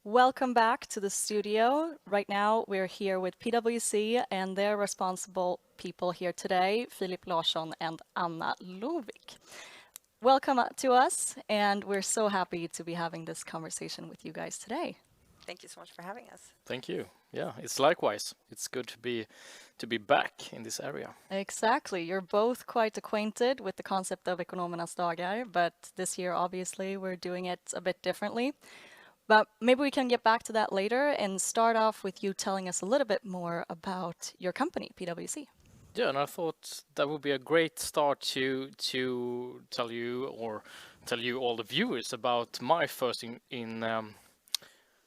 Welcome back to the studio. Right now, we're here with PwC and their responsible people here today, Filip, Larsson, and Anna Lovric. Welcome to us, and we're so happy to be having this conversation with you guys today. Thank you so much for having us. Thank you. Yeah, it's likewise. It's good to be back in this area. Exactly. You're both quite acquainted with the concept of Ekonmernas Dagar, but this year, obviously, we're doing it a bit differently. But maybe we can get back to that later and start off with you telling us a little bit more about your company, PwC. Yeah, and I thought that would be a great start to tell you all the viewers about my first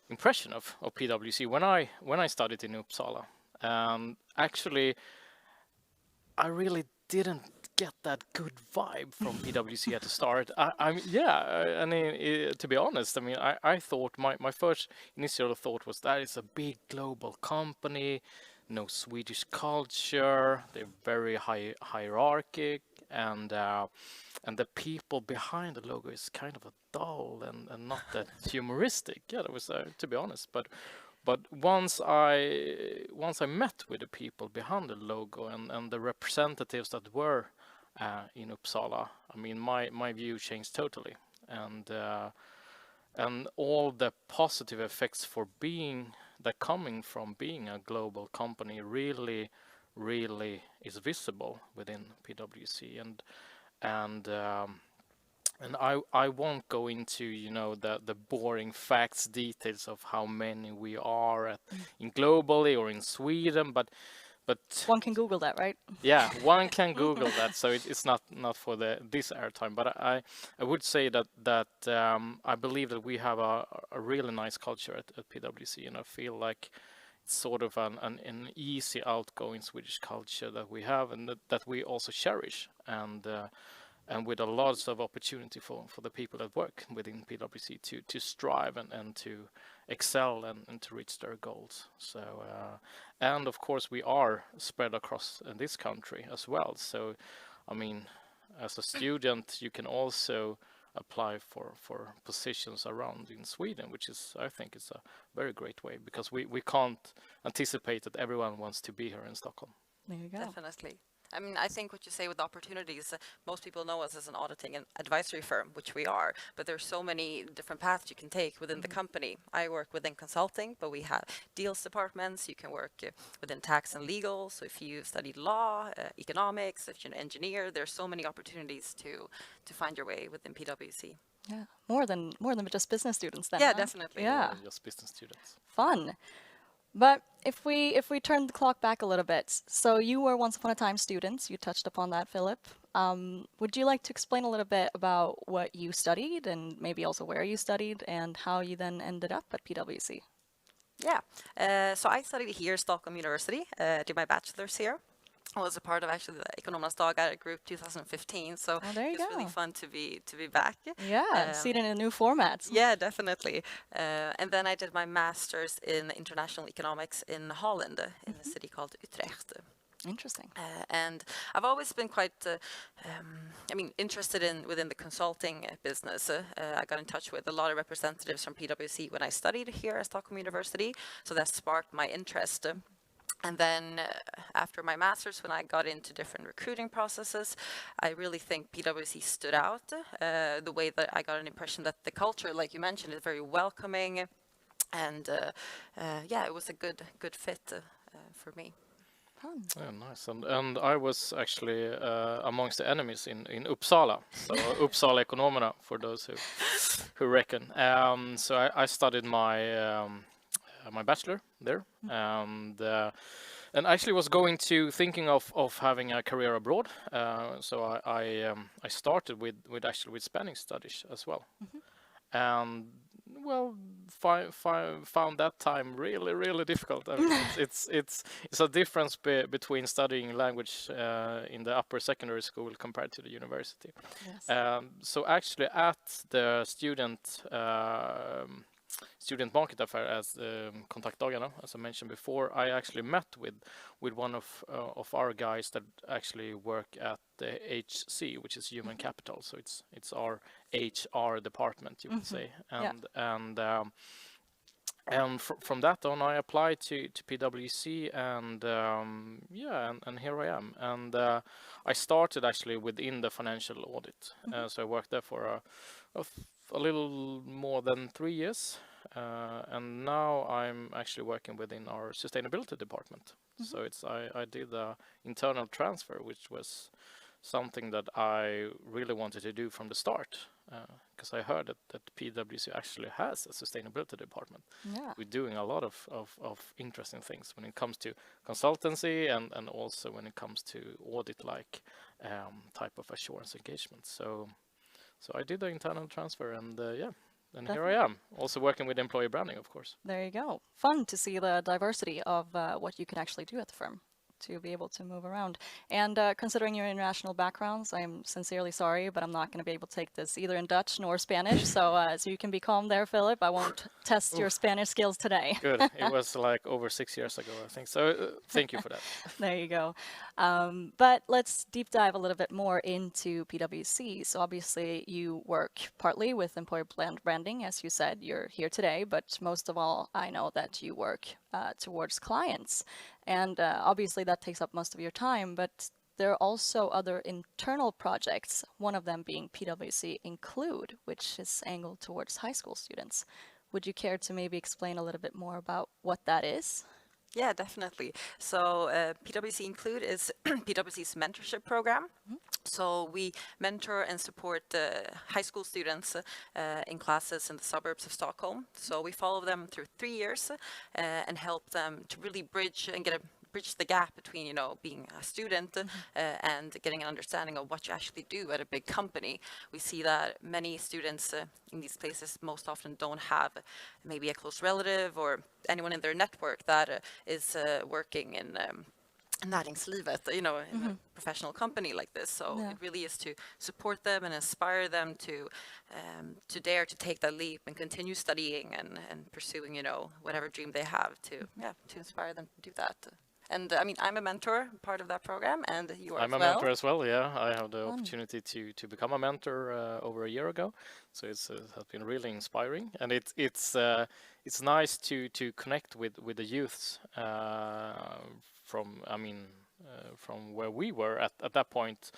impression of PwC when I studied in Uppsala. Actually, I really didn't get that good vibe from PwC at the start. I mean, to be honest, I mean, I thought my first initial thought was that it's a big global company, no Swedish culture, they're very hierarchic, and the people behind the logo is kind of a dull and not that humoristic. Yeah, that was to be honest, but once I met with the people behind the logo and the representatives that were in Uppsala, I mean, my view changed totally, and all the positive effects coming from being a global company really is visible within PwC, and I won't go into the boring facts details of how many we are in globally or in Sweden, but One can Google that, right? yeah, one can Google that, so it's not for this airtime. But I would say that I believe that we have a really nice culture at PwC, and I feel like it's sort of an easy, outgoing Swedish culture that we have, and that we also cherish, and with a lot of opportunity for the people that work within PwC to strive and to excel and to reach their goals. So and of course we are spread across this country as well. So I mean, as a student, you can also apply for positions around in Sweden, which is, I think, is a very great way, because we can't anticipate that everyone wants to be here in Stockholm. There you go. Definitely. I mean, I think what you say with opportunities, most people know us as an auditing and advisory firm, which we are, but there's so many different paths you can take within the company. I work within consulting, but we have deals departments. You can work within tax and legal. So if you studied law, economics, if you're an engineer, there's so many opportunities to find your way within PwC. Yeah, more than just business students then. Yeah, huh? definitely. Yeah, Just business students. fun. But if we turn the clock back a little bit, so you were once upon a time students. You touched upon that, Philip. Would you like to explain a little bit about what you studied and maybe also where you studied and how you then ended up at PwC? Yeah, so I studied here at Stockholm University, did my bachelor's here. I was a part of actually the Ekonmernas Dagar group 2015, so Oh, there you it's go. really fun to be back. Yeah, see it in a new format. Yeah, definitely. And then I did my master's in international economics in Holland, in a city called Utrecht. Interesting. And I've always been quite, interested within the consulting business. I got in touch with a lot of representatives from PwC when I studied here at Stockholm University, so that sparked my interest. And then after my master's, when I got into different recruiting processes, I really think PwC stood out. The way that I got an impression that the culture, like you mentioned, is very welcoming, and it was a good fit for me. Fun. Yeah, nice. And I was actually amongst the enemies in Uppsala. So Uppsala Ekonmerna, for those who reckon. So I studied my bachelor there, and actually was thinking of having a career abroad. So I started with Spanish studies as well, and well, found that time really difficult. I mean, it's a difference between studying language in the upper secondary school compared to the university. Yes. So actually, at the student market affair as Kontaktdagarna, as I mentioned before, I actually met with one of our guys that actually work at the HC, which is human capital. So it's our HR department, you would say, And from that on, I applied to PwC, and and here I am. And I started actually within the financial audit. So I worked there for a little more than 3 years, and now I'm actually working within our sustainability department. So I did a internal transfer, which was something that I really wanted to do from the start, because I heard that PwC actually has a sustainability department. Yeah. We're doing a lot of interesting things when it comes to consultancy, and also when it comes to audit-like type of assurance engagement. So I did the internal transfer, and and here I am, also working with employee branding, of course. There you go. Fun to see the diversity of what you can actually do at the firm, to be able to move around. And considering your international backgrounds, I'm sincerely sorry, but I'm not going to be able to take this either in Dutch nor Spanish. So you can be calm there, Filip. I won't test your Spanish skills today. Good. It was like over 6 years ago, I think. So thank you for that. There you go. But let's deep dive a little bit more into PwC. So obviously you work partly with employer branding, as you said, you're here today, but most of all, I know that you work towards clients. And obviously that takes up most of your time, but there are also other internal projects, one of them being PwC Include, which is angled towards high school students. Would you care to maybe explain a little bit more about what that is? Yeah, definitely. So PwC Include is PwC's mentorship program. So we mentor and support high school students in classes in the suburbs of Stockholm. So we follow them through 3 years and help them to really bridge the gap between, you know, being a student and getting an understanding of what you actually do at a big company. We see that many students in these places most often don't have maybe a close relative or anyone in their network that is working in näringslivet, you know, in a professional company like this. So it really is to support them and inspire them to dare to take that leap and continue studying and pursuing, you know, whatever dream they have to inspire them to do that. And I mean, I'm a mentor, part of that program, and you are I'm as a well. mentor as well, yeah. I have the opportunity to become a mentor over a year ago. So it has been really inspiring. And it's nice to connect with the youths from where we were at that point.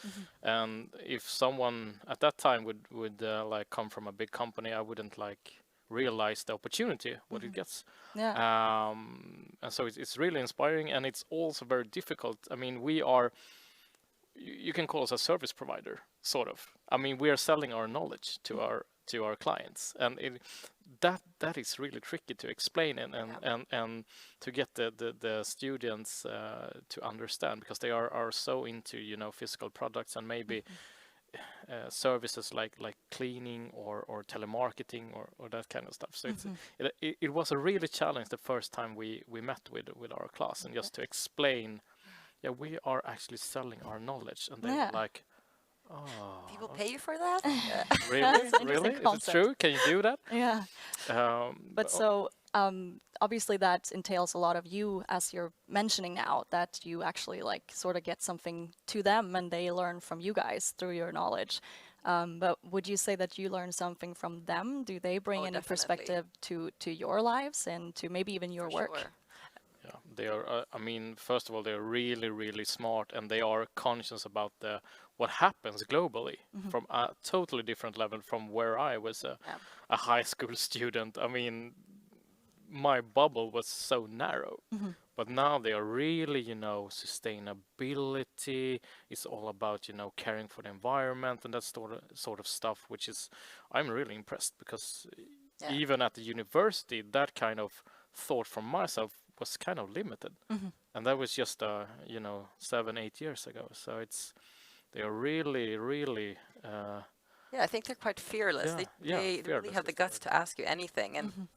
And if someone at that time would like come from a big company, I wouldn't like realize the opportunity what it gets. And so it's really inspiring, and it's also very difficult. I mean, you can call us a service provider, sort of. I mean, we are selling our knowledge to our clients, and that is really tricky to explain and to get the students to understand, because they are so into, you know, physical products and maybe services like cleaning or telemarketing or that kind of stuff. So it was a really challenge the first time we met with our class, and just to explain, we are actually selling our knowledge, and they were like, oh, People pay you for that? really? Is it true? Can you do that? Yeah. Obviously that entails a lot of you, as you're mentioning now, that you actually like sort of get something to them and they learn from you guys through your knowledge. But would you say that you learn something from them? Do they bring any perspective to your lives and to maybe even your work? Sure. Yeah, they are. I mean, first of all, they're really, really smart, and they are conscious about what happens globally from a totally different level from where I was a high school student. I mean, my bubble was so narrow, but now they are really, you know, sustainability. It's all about, you know, caring for the environment and that sort of stuff, which is, I'm really impressed, because even at the university, that kind of thought from myself was kind of limited, and that was just 7-8 years ago. So they are really, really I think they're quite fearless. They fearless really have the is the guts to ask you anything, and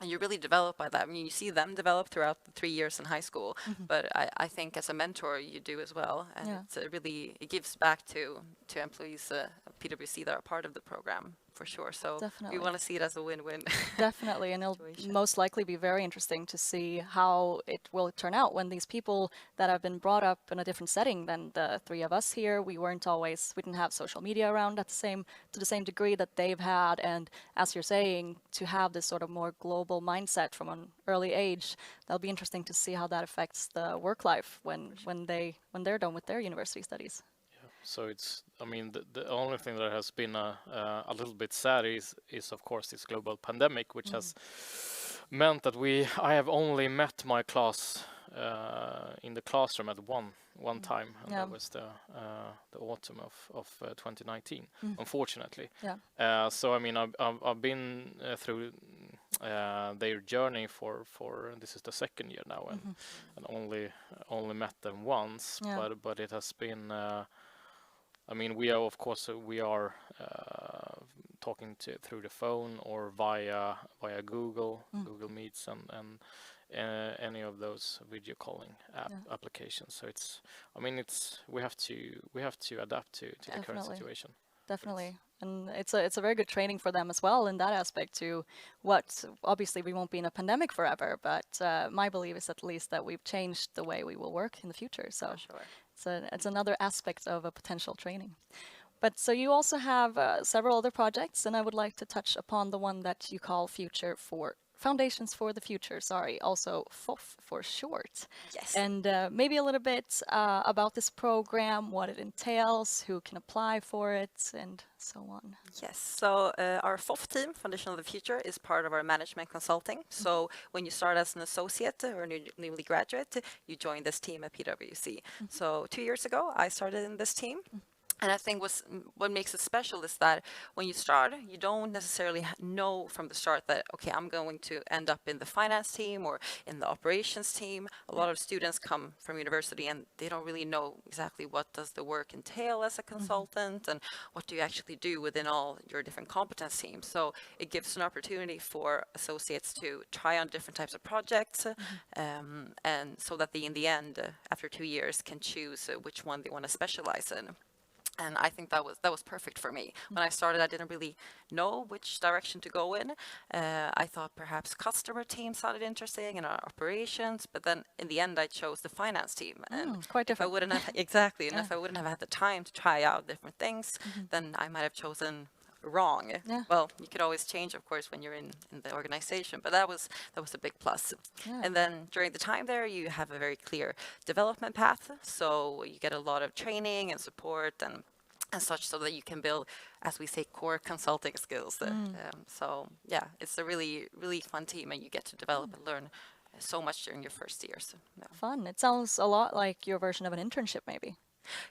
you really develop by that. I mean, you see them develop throughout the 3 years in high school, but I think as a mentor you do as well, and it gives back to employees of PwC that are part of the program. for sure. So Definitely. we want to see it as a win-win. Definitely, and it'll situation. most likely be very interesting to see how it will turn out when these people that have been brought up in a different setting than the three of us here. We didn't have social media around to the same degree that they've had, and as you're saying, to have this sort of more global mindset from an early age, that'll be interesting to see how that affects the work life when they're done with their university studies. So it's, I mean, the only thing that has been a little bit sad is of course this global pandemic, which has meant that I have only met my class in the classroom at one time, and that was the autumn of 2019, unfortunately. Yeah. So I mean, I've been through their journey for this is the second year now, and only met them once, Yeah. but it has been. I mean, we are of course talking through the phone or via Google Meets and any of those video calling applications. So it's, I mean, we have to adapt to the current situation. Definitely. And it's a very good training for them as well in that aspect to what, obviously we won't be in a pandemic forever, but my belief is at least that we've changed the way we will work in the future. So it's another aspect of a potential training. But so you also have several other projects, and I would like to touch upon the one that you call Foundations for the Future, also FOF for short. Yes. And maybe a little bit about this program, what it entails, who can apply for it, and so on. Yes, so our FOF team, Foundation of the Future, is part of our management consulting. So when you start as an associate or a newly graduate, you join this team at PwC. So 2 years ago, I started in this team. And I think what makes it special is that when you start, you don't necessarily know from the start that, okay, I'm going to end up in the finance team or in the operations team. A lot of students come from university and they don't really know exactly what does the work entail as a consultant and what do you actually do within all your different competence teams. So it gives an opportunity for associates to try on different types of projects and so that they, in the end, after 2 years, can choose which one they want to specialize in. And I think that was perfect for me. When I started, I didn't really know which direction to go in. I thought perhaps customer team sounded interesting and our operations, but then in the end, I chose the finance team. And quite different. if I wouldn't have if I wouldn't have had the time to try out different things, then I might have chosen wrong. Yeah. Well, you could always change, of course, when you're in the organization, but that was a big plus. Yeah. And then during the time there, you have a very clear development path. So you get a lot of training and support and such, so that you can build, as we say, core consulting skills. So yeah, it's a really, really fun team, and you get to develop and learn so much during your first years. So, yeah. Fun. It sounds a lot like your version of an internship, maybe.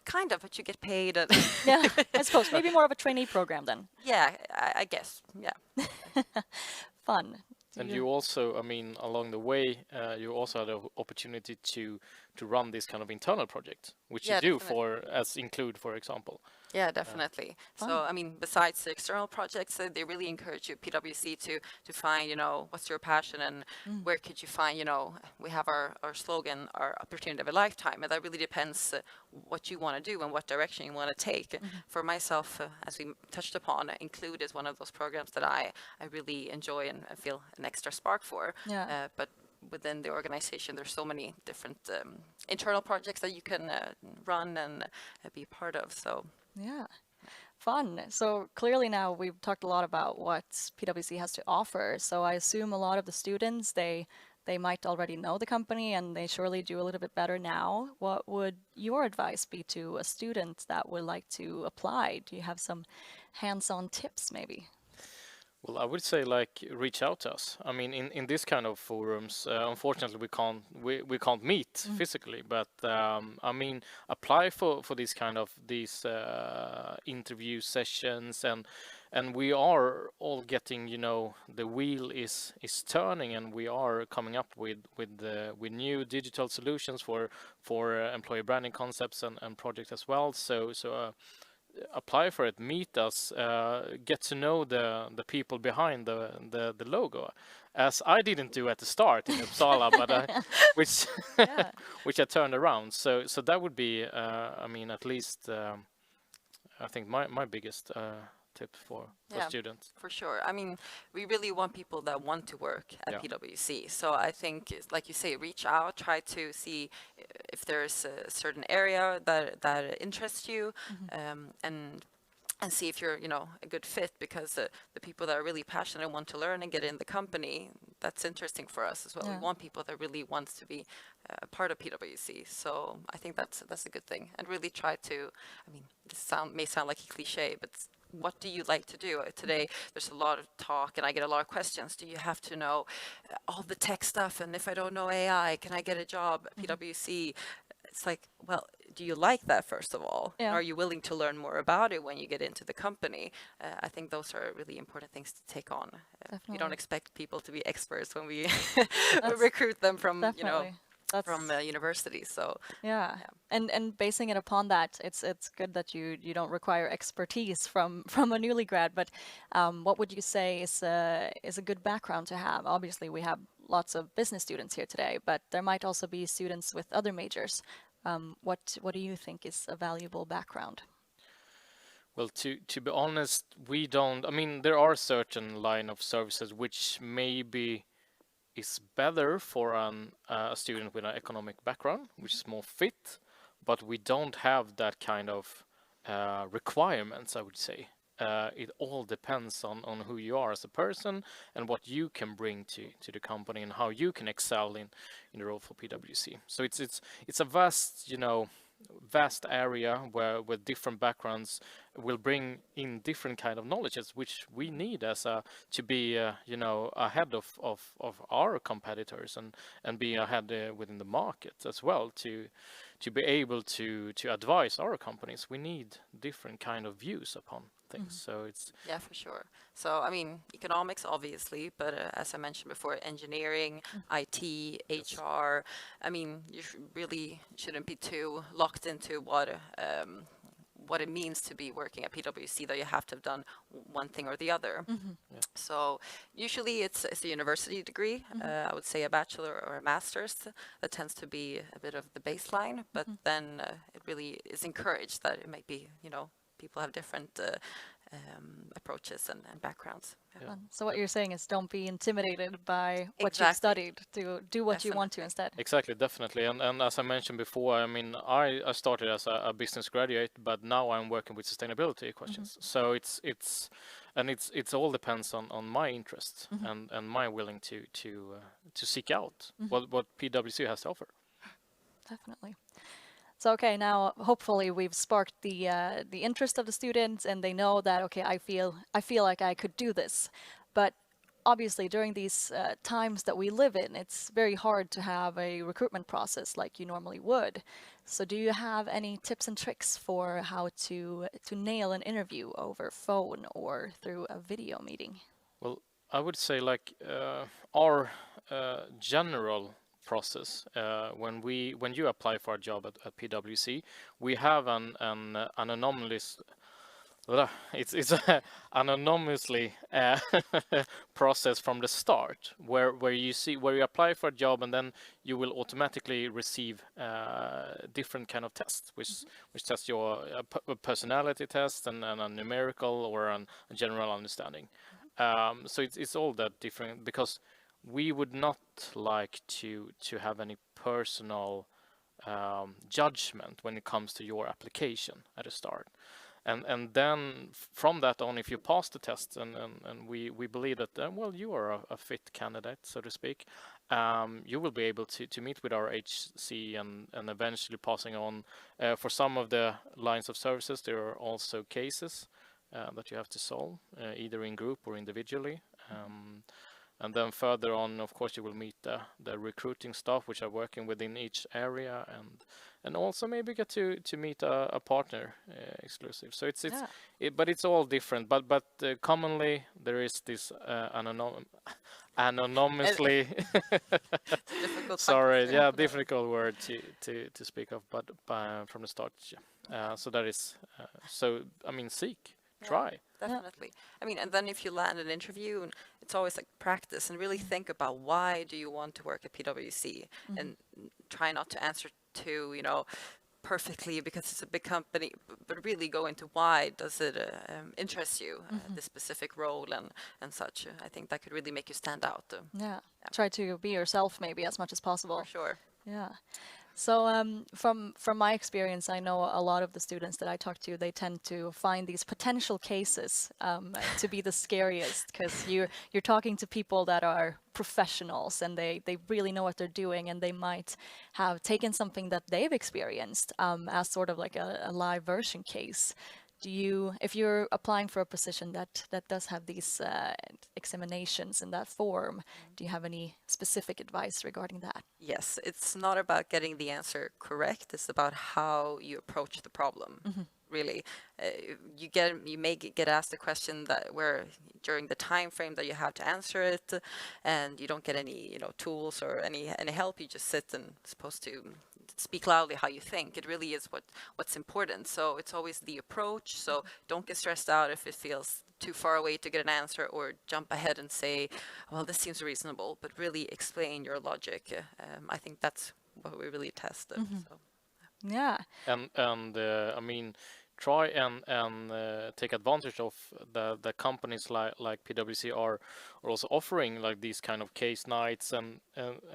Kind of, but you get paid. And Yeah, I suppose. Maybe more of a trainee program then. yeah, I guess. Yeah. Fun. And you also, I mean, along the way, you also had the opportunity to run this kind of internal project, which you do include, for example. Yeah, definitely. So, I mean, besides the external projects, they really encourage you, PwC, to find, what's your passion and where could you find, we have our slogan, our opportunity of a lifetime, and that really depends what you want to do and what direction you want to take. For myself, as we touched upon, Include is one of those programs that I really enjoy and feel an extra spark for. Yeah. But within the organization, there's so many different internal projects that you can run and be part of. So. Yeah, fun. So clearly now we've talked a lot about what PwC has to offer. So I assume a lot of the students, they might already know the company and they surely do a little bit better now. What would your advice be to a student that would like to apply? Do you have some hands-on tips maybe? Well, I would say reach out to us. I mean, in this kind of forums, unfortunately we can't meet physically, but I mean, apply for these interview sessions, and we are all getting, the wheel is turning, and we are coming up with new digital solutions for employee branding concepts and projects as well. So apply for it, meet us, get to know the people behind the logo, as I didn't do at the start in Uppsala, but which I turned around. So that would be, I mean, at least I think my biggest tips for Yeah. students. For sure. I mean, we really want people that want to work at Yeah. PwC. So I think, like you say, reach out, try to see if there's a certain area that interests you, and see if you're, a good fit, because the people that are really passionate and want to learn and get in the company, that's interesting for us as well. We Yeah. want people that really wants to be a part of PwC. So I think that's a good thing, and really try to, I mean, this may sound like a cliche, but what do you like to do? Today, there's a lot of talk, and I get a lot of questions. Do you have to know all the tech stuff? And if I don't know AI, can I get a job at PwC? It's like, well, do you like that, first of all? Yeah. Are you willing to learn more about it when you get into the company? I think those are really important things to take on. We Definitely. don't expect people to be experts when we That's- recruit them from, Definitely. from university. So Yeah. And basing it upon that, it's good that you don't require expertise from a newly grad. But what would you say is a good background to have? Obviously, we have lots of business students here today, but there might also be students with other majors. What do you think is a valuable background? Well, to be honest, we don't. I mean, there are certain line of services which maybe is better for a student with an economic background, which is more fit, but we don't have that kind of requirements, I would say. It all depends on who you are as a person and what you can bring to the company and how you can excel in the role for PwC. So it's a vast, vast area where with different backgrounds will bring in different kind of knowledges which we need as to be ahead of our competitors and be ahead within the market as well to be able to advise our companies. We need different kind of views upon things. So it's yeah, for sure. So I mean, economics obviously, but as I mentioned before, engineering, IT, HR. I mean, you really shouldn't be too locked into what it means to be working at PwC, that you have to have done one thing or the other. Yeah. So usually it's a university degree. I would say a bachelor or a master's. That tends to be a bit of the baseline, but then it really is encouraged that it might be, people have different approaches and backgrounds. Yeah. So what you're saying is don't be intimidated by what Exactly. you've studied. Do what you want to Definitely. instead. Exactly, definitely. And as I mentioned before, I mean, I started as a business graduate, but now I'm working with sustainability questions. So it's all depends on my interest and my willing to seek out what PwC has to offer. Definitely. So okay, now hopefully we've sparked the interest of the students, and they know that okay, I feel like I could do this. But obviously, during these times that we live in, it's very hard to have a recruitment process like you normally would. So do you have any tips and tricks for how to nail an interview over phone or through a video meeting? Well, I would say like our general process when you apply for a job at PwC, we have an anonymous it's a anonymously process from the start where you apply for a job, and then you will automatically receive different kind of tests which test your personality test and a numerical or a general understanding. So it's all that different, because we would not like to have any personal judgment when it comes to your application at the start. And then from that on, if you pass the test and we believe that well, you are a fit candidate, so to speak, you will be able to meet with our HC and eventually passing on. For some of the lines of services, there are also cases that you have to solve, either in group or individually. And then further on, of course, you will meet the recruiting staff, which are working within each area, and also maybe get to meet a partner exclusive. So but it's all different. But commonly there is this anonymously. Difficult Sorry, tongue yeah, twister. difficult word to speak of, but from the start. So that is so. I mean, seek, Yeah. try. Definitely. I mean, and then if you land an interview, it's always like practice and really think about why do you want to work at PwC, and try not to answer too, perfectly because it's a big company, but really go into why does it interest you, this specific role and such. I think that could really make you stand out. Yeah. Try to be yourself maybe as much as possible. For sure. Yeah. So from my experience, I know a lot of the students that I talk to, they tend to find these potential cases to be the scariest, because you're talking to people that are professionals and they really know what they're doing, and they might have taken something that they've experienced as sort of like a live version case. If you're applying for a position that does have these examinations in that form, do you have any specific advice regarding that? Yes, it's not about getting the answer correct. It's about how you approach the problem. Really, you may get asked a question that where during the time frame that you have to answer it, and you don't get any tools or any help. You just sit and supposed to speak loudly how you think. It really is what's important. So it's always the approach. So don't get stressed out if it feels too far away to get an answer, or jump ahead and say, well, this seems reasonable, but really explain your logic. I think that's what we really test. So. Yeah. And I mean, try and take advantage of the companies like PwC are also offering like these kind of case nights and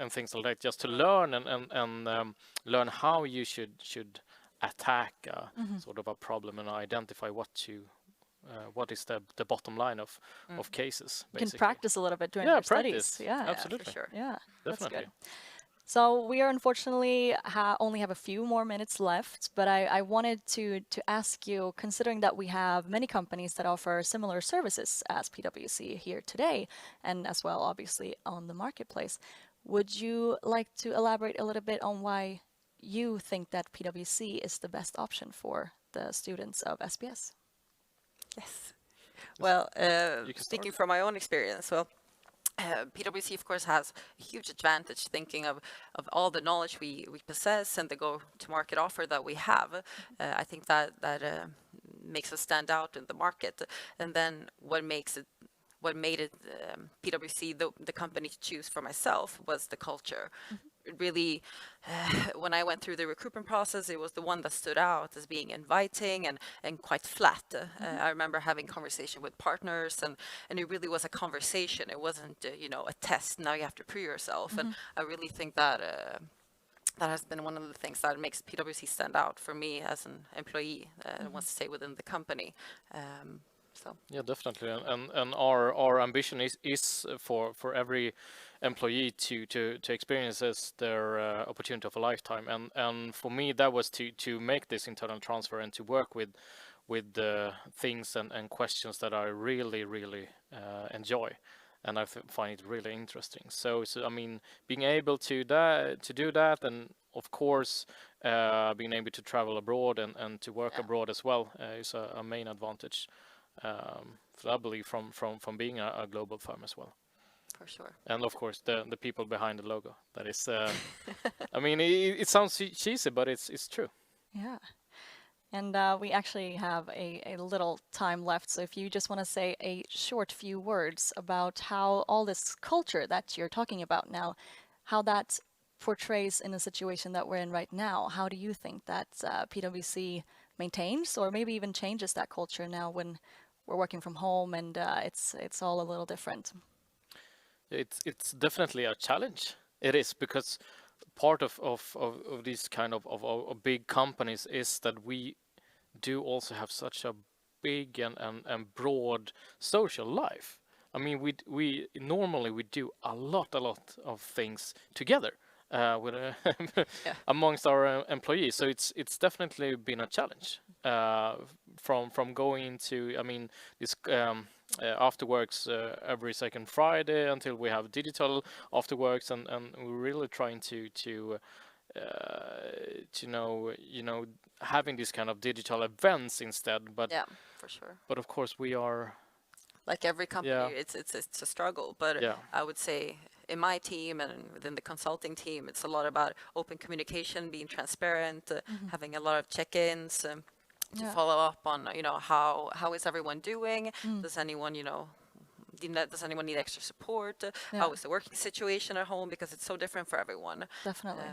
things like that, just to learn and learn how you should attack sort of a problem and identify what is the bottom line of cases. You can Basically. practice a little bit during Yeah, your practice. studies. Yeah, Absolutely. For sure. Yeah, that's Definitely. good. So we are unfortunately only have a few more minutes left, but I wanted to ask you, considering that we have many companies that offer similar services as PwC here today, and as well obviously on the marketplace, would you like to elaborate a little bit on why you think that PwC is the best option for the students of SBS? Yes. Well, You can speaking start. from my own experience, well, PwC, of course, has a huge advantage thinking of all the knowledge we possess and the go-to-market offer that we have. I think that makes us stand out in the market. And then what made it PwC the company to choose for myself was the culture. Really, when I went through the recruitment process, it was the one that stood out as being inviting and quite flat. I remember having conversation with partners, and it really was a conversation. It wasn't, a test. Now you have to prove yourself. And I really think that that has been one of the things that makes PwC stand out for me as an employee and wants to stay within the company. So. Yeah, definitely, and our ambition is for every employee to experience this their opportunity of a lifetime, and for me that was to make this internal transfer and to work with the things and questions that I really enjoy, and I find it really interesting. So I mean, being able to do that, and of course being able to travel abroad and to work abroad as well is a main advantage. I believe from being a global firm as well. For sure. And of course the people behind the logo. That is, I mean, it sounds cheesy, but it's true. Yeah. And we actually have a little time left. So if you just want to say a short few words about how all this culture that you're talking about now, how that portrays in the situation that we're in right now, how do you think that PwC maintains or maybe even changes that culture now when we're working from home and it's all a little different? It's definitely a challenge. It is, because part of these kind of big companies is that we do also have such a big and broad social life. I mean, we normally do a lot of things together with amongst our employees. So it's definitely been a challenge from going into, I mean, this afterworks every second Friday until we have digital afterworks, and we're really trying to having these kind of digital events instead. But Yeah, for sure. But of course we are, like every company, Yeah. it's a struggle. But Yeah. I would say in my team and within the consulting team, it's a lot about open communication, being transparent, having a lot of check-ins to Yeah. follow up on, how is everyone doing? Does anyone, does anyone need extra support? Yeah. How is the working situation at home? Because it's so different for everyone. Definitely.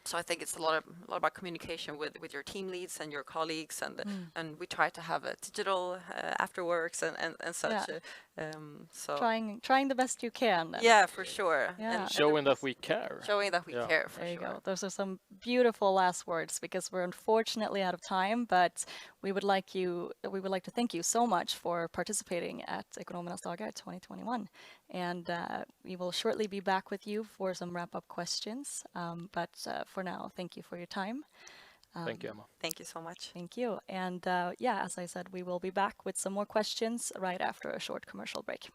So I think it's a lot about communication with your team leads and your colleagues, and we try to have a digital afterworks and such. So Trying the best you can. yeah, for sure. Yeah. And Showing that we care. showing that we Yeah. care, for There you sure. go. Those are some beautiful last words, because we're unfortunately out of time, but we would like to thank you so much for participating at Ekonmernas Dagar 2021. And we will shortly be back with you for some wrap-up questions. But for now, thank you for your time. Thank you, Emma. Thank you so much. Thank you. And yeah, as I said, we will be back with some more questions right after a short commercial break.